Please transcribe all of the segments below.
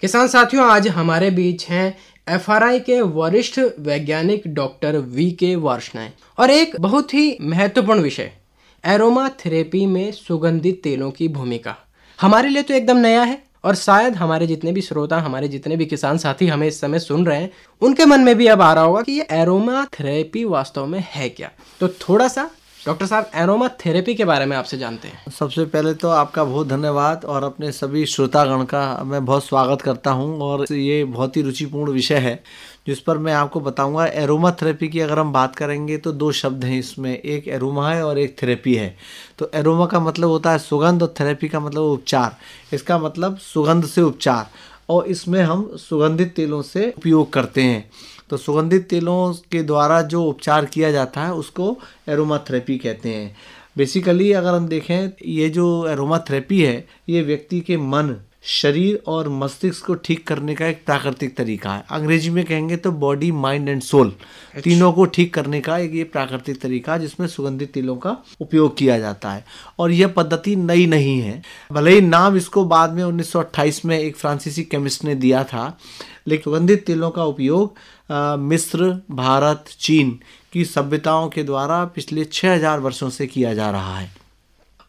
किसान साथियों, आज हमारे बीच हैं एफआरआई के वरिष्ठ वैज्ञानिक डॉक्टर वीके वार्ष्णेय और एक बहुत ही महत्वपूर्ण विषय एरोमा थेरेपी में सुगंधित तेलों की भूमिका। हमारे लिए तो एकदम नया है और शायद हमारे जितने भी श्रोता, हमारे जितने भी किसान साथी हमें इस समय सुन रहे हैं, उनके मन में भी अब आ रहा होगा कि ये एरोमा थेरेपी वास्तव में है क्या। तो थोड़ा सा डॉक्टर साहब एरोमा थेरेपी के बारे में आपसे जानते हैं। सबसे पहले तो आपका बहुत धन्यवाद और अपने सभी श्रोतागण का मैं बहुत स्वागत करता हूं। और ये बहुत ही रुचिपूर्ण विषय है जिस पर मैं आपको बताऊंगा। एरोमा थेरेपी की अगर हम बात करेंगे तो दो शब्द हैं इसमें, एक एरोमा है और एक थेरेपी है। तो एरोमा का मतलब होता है सुगंध और थेरेपी का मतलब उपचार। इसका मतलब सुगंध से उपचार, और इसमें हम सुगंधित तेलों से उपयोग करते हैं। तो सुगंधित तेलों के द्वारा जो उपचार किया जाता है उसको एरोमा थेरेपी कहते हैं। बेसिकली अगर हम देखें, ये जो एरोमा थेरेपी है ये व्यक्ति के मन, शरीर और मस्तिष्क को ठीक करने का एक प्राकृतिक तरीका है। अंग्रेजी में कहेंगे तो बॉडी, माइंड एंड सोल, तीनों को ठीक करने का एक ये प्राकृतिक तरीका है जिसमें सुगंधित तेलों का उपयोग किया जाता है। और यह पद्धति नई नहीं है, भले ही नाम इसको बाद में 1928 में एक फ्रांसीसी केमिस्ट ने दिया था, लेकिन सुगंधित तेलों का उपयोग मिस्र, भारत, चीन की सभ्यताओं के द्वारा पिछले 6000 वर्षों से किया जा रहा है।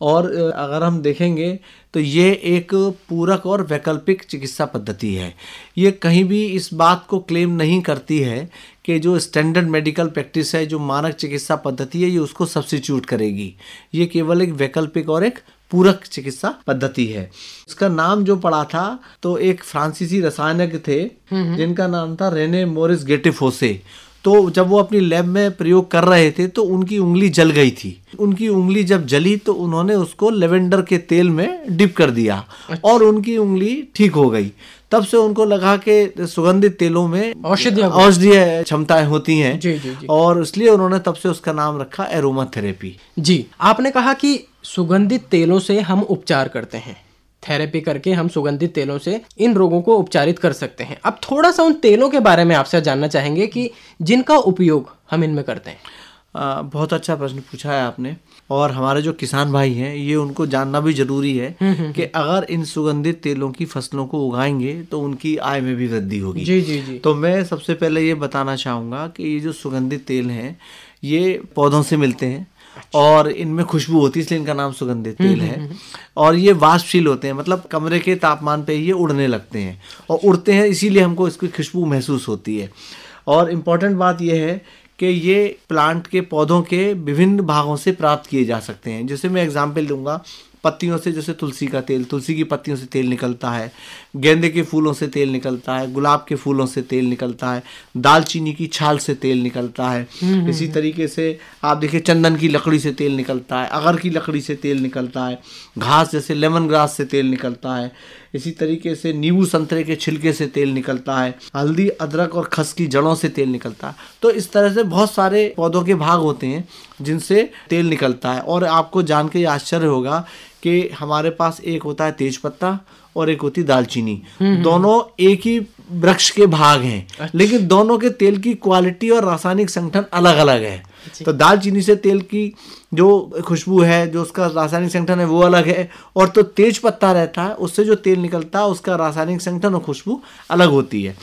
और अगर हम देखेंगे तो ये एक पूरक और वैकल्पिक चिकित्सा पद्धति है। ये कहीं भी इस बात को क्लेम नहीं करती है कि जो स्टैंडर्ड मेडिकल प्रैक्टिस है, जो मानक चिकित्सा पद्धति है, ये उसको सब्स्टिट्यूट करेगी। ये केवल एक वैकल्पिक और एक पूरक चिकित्सा पद्धति है। इसका नाम जो पड़ा था तो एक फ्रांसीसी रसायनज्ञ थे जिनका नाम था रेने मोरिस गेटेफोसे। तो जब वो अपनी लैब में प्रयोग कर रहे थे तो उनकी उंगली जल गई थी। उनकी उंगली जब जली तो उन्होंने उसको लेवेंडर के तेल में डिप कर दिया और उनकी उंगली ठीक हो गई। तब से उनको लगा कि सुगंधित तेलों में औषधीय क्षमताएं होती हैं। जी, जी, जी। और इसलिए उन्होंने तब से उसका नाम रखा एरोमा थेरेपी। जी, आपने कहा कि सुगंधित तेलों से हम उपचार करते हैं, थेरेपी करके हम सुगंधित तेलों से इन रोगों को उपचारित कर सकते हैं। अब थोड़ा सा उन तेलों के बारे में आपसे जानना चाहेंगे कि जिनका उपयोग हम इनमें करते हैं। बहुत अच्छा प्रश्न पूछा है आपने। और हमारे जो किसान भाई हैं ये उनको जानना भी जरूरी है कि अगर इन सुगंधित तेलों की फसलों को उगाएंगे तो उनकी आय में भी वृद्धि होगी। जी जी जी। तो मैं सबसे पहले ये बताना चाहूँगा कि ये जो सुगंधित तेल हैं ये पौधों से मिलते हैं और इनमें खुशबू होती है, इसलिए इनका नाम सुगंधित तेल है। और ये वाष्पशील होते हैं, मतलब कमरे के तापमान पे ये उड़ने लगते हैं और उड़ते हैं, इसीलिए हमको इसकी खुशबू महसूस होती है। और इम्पॉर्टेंट बात यह है कि ये प्लांट के पौधों के विभिन्न भागों से प्राप्त किए जा सकते हैं। जैसे मैं एग्जांपल दूंगा, पत्तियों से जैसे तुलसी का तेल, तुलसी की पत्तियों से तेल निकलता है, गेंदे के फूलों से तेल निकलता है, गुलाब के फूलों से तेल निकलता है, दालचीनी की छाल से तेल निकलता है। इसी तरीके से आप देखिए चंदन की लकड़ी से तेल निकलता है, अगर की लकड़ी से तेल निकलता है, घास जैसे लेमन ग्रास से तेल निकलता है। इसी तरीके से नींबू संतरे के छिलके से तेल निकलता है, हल्दी, अदरक और खस की जड़ों से तेल निकलता है। तो इस तरह से बहुत सारे पौधों के भाग होते हैं जिनसे तेल निकलता है। और आपको जान के आश्चर्य होगा कि हमारे पास एक होता है तेज पत्ता और एक होती दालचीनी। दोनों एक ही वृक्ष के भाग हैं, लेकिन दोनों के तेल की क्वालिटी और रासायनिक संगठन अलग अलग है। तो दालचीनी से तेल की जो खुशबू है, जो उसका रासायनिक संगठन है वो अलग है, और तो तेज पत्ता रहता है उससे जो तेल निकलता है उसका रासायनिक संगठन और खुशबू अलग होती है।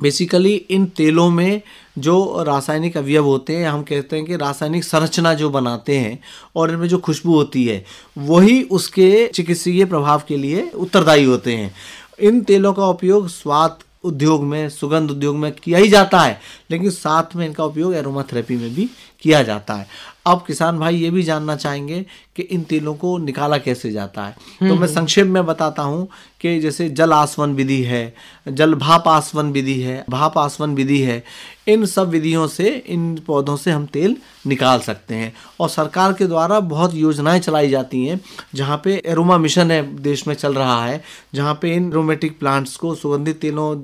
बेसिकली इन तेलों में जो रासायनिक अवयव होते हैं, हम कहते हैं कि रासायनिक संरचना जो बनाते हैं और इनमें जो खुशबू होती है वही उसके चिकित्सीय प्रभाव के लिए उत्तरदायी होते हैं। इन तेलों का उपयोग स्वाद उद्योग में, सुगंध उद्योग में किया ही जाता है, लेकिन साथ में इनका उपयोग एरोमा थेरेपी में भी किया जाता है। अब किसान भाई ये भी जानना चाहेंगे कि इन तेलों को निकाला कैसे जाता है। तो मैं संक्षेप में बताता हूँ कि जैसे जल आसवन विधि है, जल भाप आसवन विधि है, भाप आसवन विधि है। इन सब विधियों से, इन पौधों से हम तेल निकाल सकते हैं। और सरकार के द्वारा बहुत योजनाएं चलाई जाती हैं, जहाँ पे एरोमा मिशन है देश में चल रहा है, जहाँ पे इन एरोमेटिक प्लांट्स को, सुगंधित तेलों,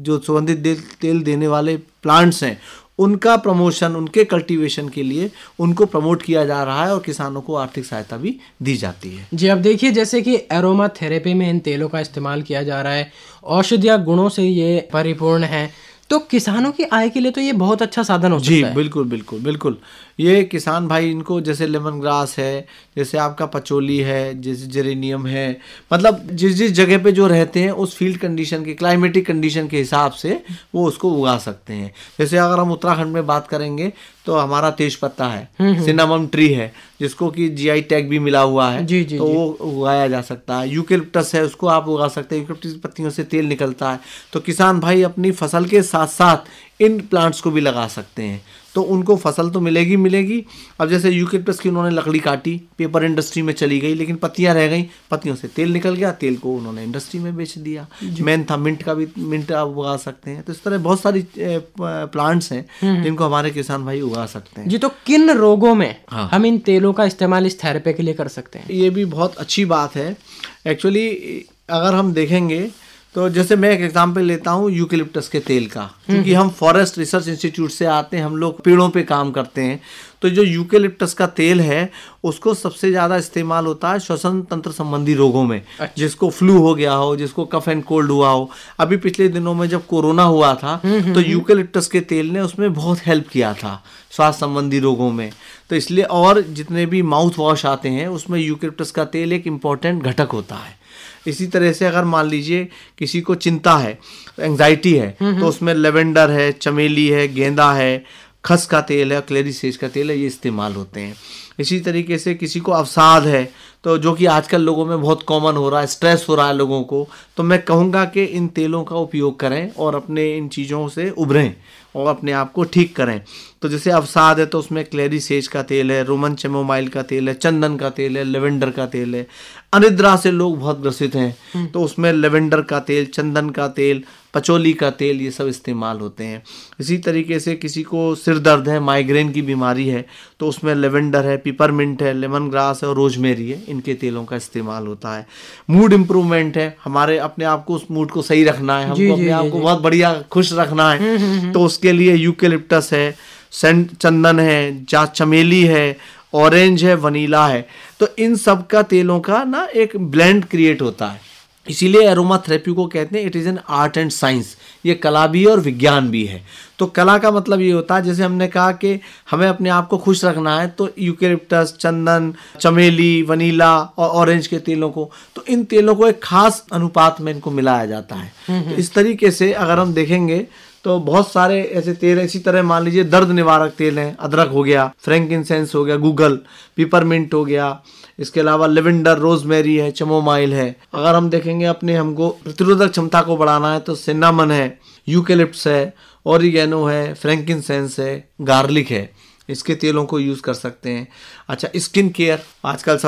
जो सुगंधित तेल देने वाले प्लांट्स हैं, उनका प्रमोशन, उनके कल्टीवेशन के लिए उनको प्रमोट किया जा रहा है और किसानों को आर्थिक सहायता भी दी जाती है। जी, अब देखिए जैसे कि एरोमा थेरेपी में इन तेलों का इस्तेमाल किया जा रहा है, औषधीय गुणों से ये परिपूर्ण है, तो किसानों की आय के लिए तो ये बहुत अच्छा साधन हो सकता है। जी बिल्कुल बिल्कुल बिल्कुल। ये किसान भाई इनको जैसे लेमन ग्रास है, जैसे आपका पचोली है, जैसे जेरेनियम है, मतलब जिस जिस जगह पे जो रहते हैं उस फील्ड कंडीशन के, क्लाइमेटिक कंडीशन के हिसाब से वो उसको उगा सकते हैं। जैसे अगर हम उत्तराखंड में बात करेंगे तो हमारा तेज पत्ता है, सिनेमम ट्री है, जिसको कि जीआई टैग भी मिला हुआ है, तो वो उगाया जा सकता है। यूकेलिप्टस है, उसको आप उगा सकते हैं, यूकेलिप्टस की पत्तियों से तेल निकलता है। तो किसान भाई अपनी फसल के साथ साथ इन प्लांट्स को भी लगा सकते हैं, तो उनको फसल तो मिलेगी। अब जैसे यूकेलिप्टस की उन्होंने लकड़ी काटी, पेपर इंडस्ट्री में चली गई, लेकिन पत्तियां रह गई, पत्तियों से तेल निकल गया, तेल को उन्होंने इंडस्ट्री में बेच दिया। मेन था मिंट का भी, मिंट आप उगा सकते हैं। तो इस तरह बहुत सारी प्लांट्स हैं जिनको हमारे किसान भाई उगा सकते हैं। जी, तो किन रोगों में हम इन तेलों का इस्तेमाल इस थेरेपी के लिए कर सकते हैं? ये भी बहुत अच्छी बात है। एक्चुअली अगर हम देखेंगे तो जैसे मैं एक एग्जांपल लेता हूँ यूकेलिप्टस के तेल का, क्योंकि हम फॉरेस्ट रिसर्च इंस्टीट्यूट से आते हैं, हम लोग पेड़ों पे काम करते हैं। तो जो यूकेलिप्टस का तेल है उसको सबसे ज़्यादा इस्तेमाल होता है श्वसन तंत्र संबंधी रोगों में। जिसको फ्लू हो गया हो, जिसको कफ एंड कोल्ड हुआ हो। अभी पिछले दिनों में जब कोरोना हुआ था तो यूकेलिप्टस के तेल ने उसमें बहुत हेल्प किया था स्वास्थ्य संबंधी रोगों में। तो इसलिए, और जितने भी माउथ वॉश आते हैं उसमें यूकेलिप्टस का तेल एक इम्पॉर्टेंट घटक होता है। इसी तरह से अगर मान लीजिए किसी को चिंता है, एंजाइटी है, तो उसमें लेवेंडर है, चमेली है, गेंदा है, खस का तेल है, क्लेरी सेज का तेल है, ये इस्तेमाल होते हैं। इसी तरीके से किसी को अवसाद है, तो जो कि आजकल लोगों में बहुत कॉमन हो रहा है, स्ट्रेस हो रहा है लोगों को, तो मैं कहूँगा कि इन तेलों का उपयोग करें और अपने इन चीज़ों से उभरें और अपने आप को ठीक करें। तो जैसे अवसाद है तो उसमें क्लेरी सेज का तेल है, रोमन चेमोमाइल का तेल है, चंदन का तेल है, लेवेंडर का तेल है। अनिद्रा से लोग बहुत ग्रसित हैं तो उसमें लेवेंडर का तेल, चंदन का तेल, पचोली का तेल, ये सब इस्तेमाल होते हैं। इसी तरीके से किसी को सिर दर्द है, माइग्रेन की बीमारी है, तो उसमें लेवेंडर है, पिपरमिंट है, लेमन ग्रास है और रोजमेरी है, इनके तेलों का इस्तेमाल होता है। मूड इम्प्रूवमेंट है, हमारे अपने आप को, उस मूड को सही रखना है, हमको अपने आप को बहुत बढ़िया खुश रखना है, तो उसके लिए यूकेलिप्टस है, चंदन है, चमेली है, ऑरेंज है, वनीला है। तो इन सब का तेलों का ना एक ब्लेंड क्रिएट होता है। इसीलिए एरोमा थेरेपी को कहते हैं it is an art and science. ये कला भी है और विज्ञान भी है। तो कला का मतलब ये होता है, जैसे हमने कहा कि हमें अपने आप को खुश रखना है, तो यूकेलिप्टस, चंदन, चमेली, वनीला और ऑरेंज के तेलों को, तो इन तेलों को एक खास अनुपात में इनको मिलाया जाता है। तो इस तरीके से अगर हम देखेंगे तो बहुत सारे ऐसे तेल हैं। इसी तरह मान लीजिए दर्द निवारक तेल हैं, अदरक हो गया, फ्रैंकिनसेंस हो गया, गूगल, पिपरमिंट हो गया, इसके अलावा लेवेंडर, रोजमेरी है, चमोमाइल है। अगर हम देखेंगे अपने हमको प्रतिरोधक क्षमता को बढ़ाना है तो सिन्नामन है, यूकेलिप्टस है, ऑरिगेनो है, फ्रैंकिनसेंस है, गार्लिक है, इसके तेलों को यूज कर सकते हैं। अच्छा, स्किन केयर, आजकल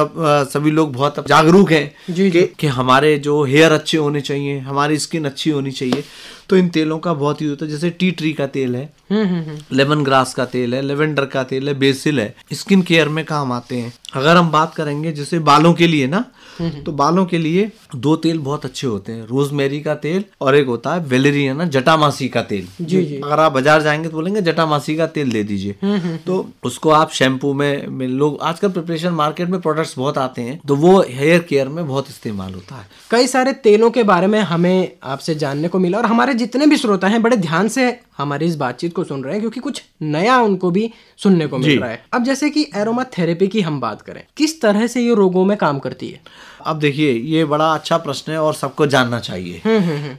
सभी लोग बहुत जागरूक हैं कि हमारे जो हेयर अच्छे होने चाहिए, हमारी स्किन अच्छी होनी चाहिए, तो इन तेलों का बहुत यूज होता है। जैसे टी ट्री का तेल है, लेमन ग्रास का तेल है, लेवेंडर का तेल है, बेसिल है, स्किन केयर में काम आते हैं। अगर हम बात करेंगे जैसे बालों के लिए ना, तो बालों के लिए दो तेल बहुत अच्छे होते हैं, रोजमेरी का तेल और एक होता है वेलेरियन, जटामासी का तेल। जी। अगर आप बाजार जाएंगे तो बोलेंगे जटामासी का तेल दे दीजिए, तो उसको आप शैम्पू में, लोग आजकल प्रिपरेशन मार्केट में प्रोडक्ट्स बहुत आते हैं, तो वो हेयर केयर में बहुत इस्तेमाल होता है। कई सारे तेलों के बारे में हमें आपसे जानने को मिला और हमारे जितने भी श्रोता हैं बड़े ध्यान से हमारी इस बातचीत को सुन रहे हैं, क्योंकि कुछ नया उनको भी सुनने को मिल रहा है। अब जैसे कि एरोमा थेरेपी की हम बात करें, किस तरह से ये रोगों में काम करती है? अब देखिए, ये बड़ा अच्छा प्रश्न है और सबको जानना चाहिए।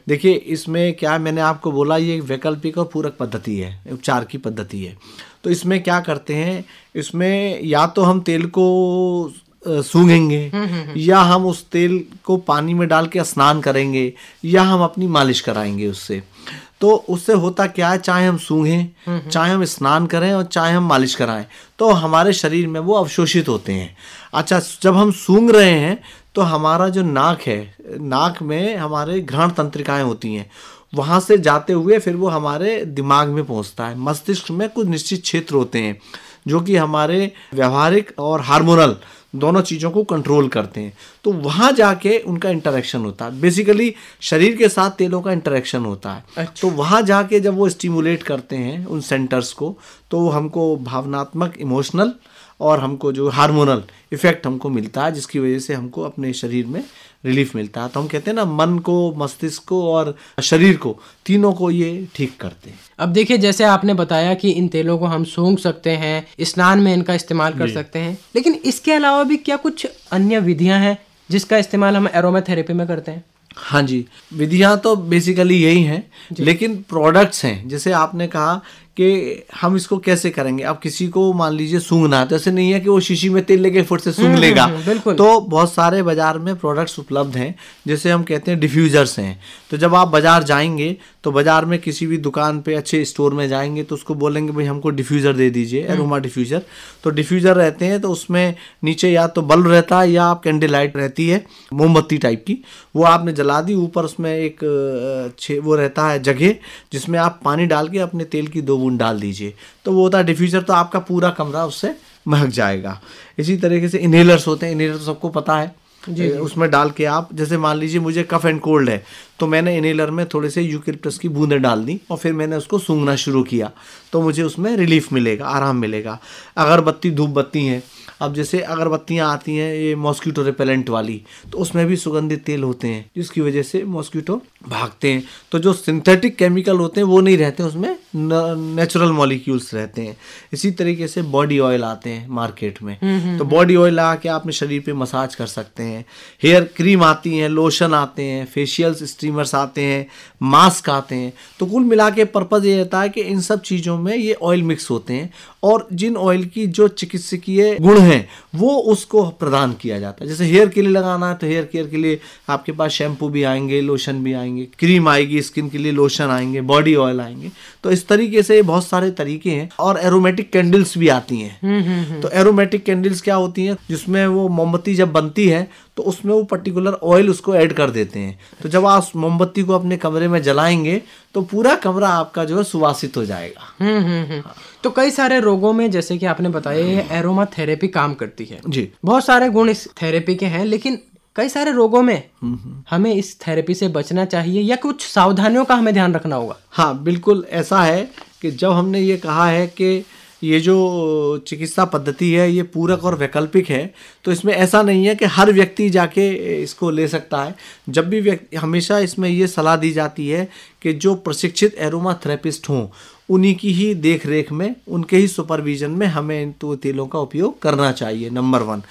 देखिए, इसमें क्या है, मैंने आपको बोला ये वैकल्पिक और पूरक पद्धति है, उपचार की पद्धति है। तो इसमें क्या करते हैं, इसमें या तो हम तेल को सूंघेंगे, या हम उस तेल को पानी में डाल के स्नान करेंगे, या हम अपनी मालिश कराएंगे उससे। तो उससे होता क्या है, चाहे हम सूंघें, चाहे हम स्नान करें और चाहे हम मालिश कराएं, तो हमारे शरीर में वो अवशोषित होते हैं। अच्छा, जब हम सूंघ रहे हैं तो हमारा जो नाक है, नाक में हमारे घ्राण तंत्रिकाएं होती हैं, वहाँ से जाते हुए फिर वो हमारे दिमाग में पहुँचता है। मस्तिष्क में कुछ निश्चित क्षेत्र होते हैं जो कि हमारे व्यवहारिक और हार्मोनल दोनों चीज़ों को कंट्रोल करते हैं। तो वहाँ जाके उनका इंटरेक्शन होता है, बेसिकली शरीर के साथ तेलों का इंटरेक्शन होता है। अच्छा। तो वहाँ जाके जब वो स्टिमुलेट करते हैं उन सेंटर्स को, तो हमको भावनात्मक, इमोशनल और हमको जो हार्मोनल इफेक्ट हमको मिलता है, जिसकी वजह से हमको अपने शरीर में रिलीफ मिलता है। तो हम कहते हैं ना, मन को, मस्तिष्क को और शरीर को, तीनों को ये ठीक करते हैं। अब देखिए, जैसे आपने बताया कि इन तेलों को हम सूंघ सकते हैं, स्नान में इनका इस्तेमाल कर सकते हैं, लेकिन इसके अलावा भी क्या कुछ अन्य विधियां हैं जिसका इस्तेमाल हम एरोमा थेरेपी में करते हैं? हाँ जी, विधियां तो बेसिकली यही हैं, लेकिन प्रोडक्ट्स हैं। जैसे आपने कहा कि हम इसको कैसे करेंगे। अब किसी को मान लीजिए सूंघना है, तो ऐसे नहीं है कि वो शीशी में तेल लेके फुट से सूंघ लेगा। तो बहुत सारे बाजार में प्रोडक्ट्स उपलब्ध हैं, जैसे हम कहते हैं डिफ्यूजर्स हैं। तो जब आप बाजार जाएंगे तो बाजार में किसी भी दुकान पे, अच्छे स्टोर में जाएंगे तो उसको बोलेंगे भाई हमको डिफ्यूजर दे दीजिए, एरोमा डिफ्यूजर। तो डिफ्यूजर रहते हैं, तो उसमें नीचे या तो बल्ब रहता है या आप कैंडल लाइट रहती है, मोमबत्ती टाइप की, वो आपने जला दी। ऊपर उसमें एक वो रहता है जगह, जिसमें आप पानी डाल के अपने तेल की 2 बूंद डाल दीजिए, तो वो होता है डिफ्यूजर। तो आपका पूरा कमरा उससे महक जाएगा। इसी तरीके से इनहेलर्स होते हैं, इनहेलर तो सबको पता है जी। उसमें डाल के आप, जैसे मान लीजिए मुझे कफ एंड कोल्ड है, तो मैंने इनहेलर में थोड़े से यूकेलिप्टस की बूंदें डाल दी और फिर मैंने उसको सूंघना शुरू किया, तो मुझे उसमें रिलीफ मिलेगा, आराम मिलेगा। अगरबत्ती, धूप बत्ती हैं। अब जैसे अगरबत्तियाँ आती हैं ये मॉस्किटो रिपेलेंट वाली, तो उसमें भी सुगंधित तेल होते हैं, जिसकी वजह से मॉस्किटो भागते हैं। तो जो सिंथेटिक केमिकल होते हैं वो नहीं रहते, उसमें नेचुरल मॉलिक्यूल्स रहते हैं। इसी तरीके से बॉडी ऑयल आते हैं मार्केट में, तो बॉडी ऑयल लगा के आप अपने शरीर पे मसाज कर सकते हैं। हेयर क्रीम आती हैं, लोशन आते हैं, फेशियल्स, स्टीमर्स आते हैं, मास्क आते हैं। तो कुल मिला के पर्पज़ ये रहता है कि इन सब चीज़ों में ये ऑयल मिक्स होते हैं, और जिन ऑयल की जो चिकित्सकीय गुण हैं वो उसको प्रदान किया जाता है। जैसे हेयर के लिए लगाना है तो हेयर केयर के लिए आपके पास शैम्पू भी आएंगे, लोशन भी आएंगे, क्रीम आएगी, स्किन के लिए लोशन आएंगे, बॉडी ऑयल आएंगे। तो इस तरीके से बहुत सारे तरीके हैं। और एरोमेटिक कैंडल्स भी आती हैं। तो एरोमेटिक कैंडल्स क्या होती हैं, जिसमें वो मोमबत्ती जब बनती है तो उसमें वो पर्टिकुलर ऑयल उसको ऐड कर देते हैं। तो जब आप मोमबत्ती को अपने कमरे में जलाएंगे तो पूरा कमरा आपका जो है सुवासित हो जाएगा। तो कई सारे रोगों में, जैसे कि आपने बताया, ये एरोमा थेरेपी काम करती है जी। बहुत सारे गुण इस थेरेपी के हैं, लेकिन कई सारे रोगों में हमें इस थेरेपी से बचना चाहिए या कुछ सावधानियों का हमें ध्यान रखना होगा? हाँ, बिल्कुल ऐसा है कि जब हमने ये कहा है कि ये जो चिकित्सा पद्धति है ये पूरक और वैकल्पिक है, तो इसमें ऐसा नहीं है कि हर व्यक्ति जाके इसको ले सकता है। जब भी व्यक्ति, हमेशा इसमें ये सलाह दी जाती है कि जो प्रशिक्षित एरोमा थेरेपिस्ट हों, उन्हीं की ही देख रेख में, उनके ही सुपरविजन में हमें इन तेलों का उपयोग करना चाहिए, नंबर 1।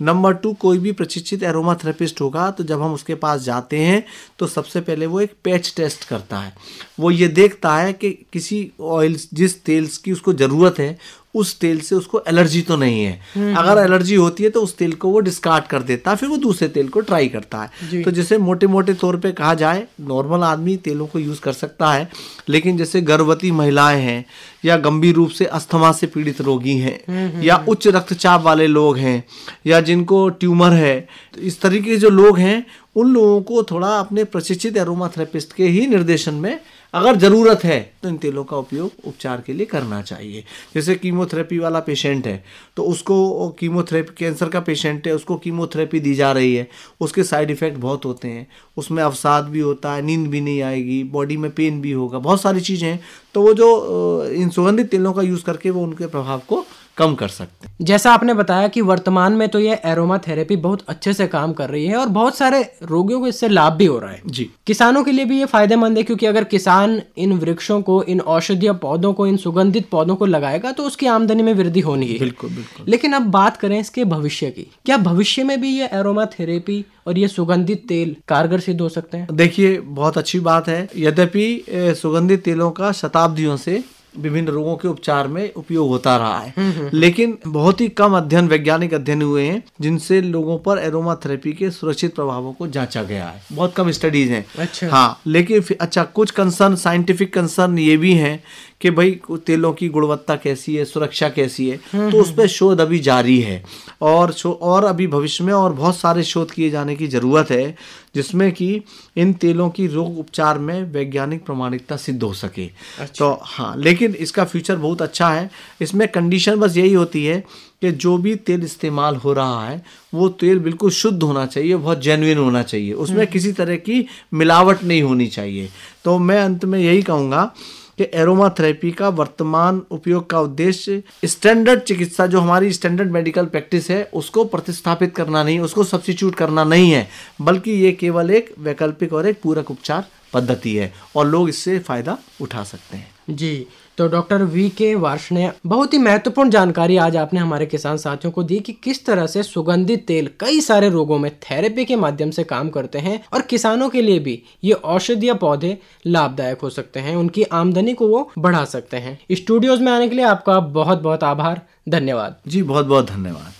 नंबर 2, कोई भी प्रशिक्षित एरोमा थेरेपिस्ट होगा तो जब हम उसके पास जाते हैं तो सबसे पहले वो एक पैच टेस्ट करता है। वो ये देखता है कि किसी ऑयल, जिस तेल की उसको ज़रूरत है, उस तेल से उसको एलर्जी तो नहीं है। अगर एलर्जी होती है तो उस तेल को वो डिस्कार्ड कर देता है, फिर वो दूसरे तेल को ट्राई करता है। तो जैसे मोटे मोटे तौर पे कहा जाए, नॉर्मल आदमी तेलों को यूज़ कर सकता है, लेकिन जैसे गर्भवती महिलाएं हैं, या गंभीर रूप से अस्थमा से पीड़ित रोगी हैं, या उच्च रक्तचाप वाले लोग हैं, या जिनको ट्यूमर है, तो इस तरीके के जो लोग हैं, उन लोगों को थोड़ा अपने प्रशिक्षित एरोमा थेरेपिस्ट के ही निर्देशन में अगर ज़रूरत है तो इन तेलों का उपयोग उपचार के लिए करना चाहिए। जैसे कीमोथेरेपी वाला पेशेंट है तो उसको कीमोथेरेपी, कैंसर का पेशेंट है उसको कीमोथेरेपी दी जा रही है, उसके साइड इफ़ेक्ट बहुत होते हैं, उसमें अवसाद भी होता है, नींद भी नहीं आएगी, बॉडी में पेन भी होगा, बहुत सारी चीज़ें हैं। तो वो जो इन सुगंधित तेलों का यूज़ करके वो उनके प्रभाव को कम कर सकते हैं। जैसा आपने बताया कि वर्तमान में तो ये एरोमा थेरेपी बहुत अच्छे से काम कर रही है और बहुत सारे रोगियों को इससे लाभ भी हो रहा है जी। किसानों के लिए भी ये फायदेमंद है, क्योंकि अगर किसान इन वृक्षों को, इन औषधीय पौधों को, इन सुगंधित पौधों को लगाएगा तो उसकी आमदनी में वृद्धि होनी है। बिल्कुल बिल्कुल। लेकिन अब बात करें इसके भविष्य की, क्या भविष्य में भी ये एरोमा थेरेपी और ये सुगंधित तेल कारगर सिद्ध हो सकते हैं? देखिए, बहुत अच्छी बात है। यद्यपि सुगंधित तेलों का शताब्दियों से विभिन्न रोगों के उपचार में उपयोग होता रहा है, लेकिन बहुत ही कम अध्ययन, वैज्ञानिक अध्ययन हुए हैं जिनसे लोगों पर एरोमा थेरेपी के सुरक्षित प्रभावों को जांचा गया है। बहुत कम स्टडीज हैं। अच्छा। हाँ, लेकिन अच्छा, कुछ कंसर्न, साइंटिफिक कंसर्न ये भी हैं कि भाई तेलों की गुणवत्ता कैसी है, सुरक्षा कैसी है, तो उस पर शोध अभी जारी है और अभी भविष्य में और बहुत सारे शोध किए जाने की ज़रूरत है, जिसमें कि इन तेलों की रोग उपचार में वैज्ञानिक प्रामाणिकता सिद्ध हो सके। अच्छा। तो हाँ, लेकिन इसका फ्यूचर बहुत अच्छा है। इसमें कंडीशन बस यही होती है कि जो भी तेल इस्तेमाल हो रहा है वो तेल बिल्कुल शुद्ध होना चाहिए, बहुत जेन्युइन होना चाहिए, उसमें किसी तरह की मिलावट नहीं होनी चाहिए। तो मैं अंत में यही कहूँगा कि एरोमा थेरेपी का वर्तमान उपयोग का उद्देश्य स्टैंडर्ड चिकित्सा, जो हमारी स्टैंडर्ड मेडिकल प्रैक्टिस है, उसको प्रतिस्थापित करना नहीं, उसको सब्स्टिट्यूट करना नहीं है, बल्कि ये केवल एक वैकल्पिक और एक पूरक उपचार पद्धति है और लोग इससे फायदा उठा सकते हैं। जी, तो डॉक्टर वी के वार्ष्णेय, बहुत ही महत्वपूर्ण जानकारी आज आपने हमारे किसान साथियों को दी कि किस तरह से सुगंधित तेल कई सारे रोगों में थेरेपी के माध्यम से काम करते हैं और किसानों के लिए भी ये औषधीय पौधे लाभदायक हो सकते हैं, उनकी आमदनी को वो बढ़ा सकते हैं। स्टूडियोज में आने के लिए आपका बहुत बहुत आभार, धन्यवाद। जी, बहुत बहुत धन्यवाद।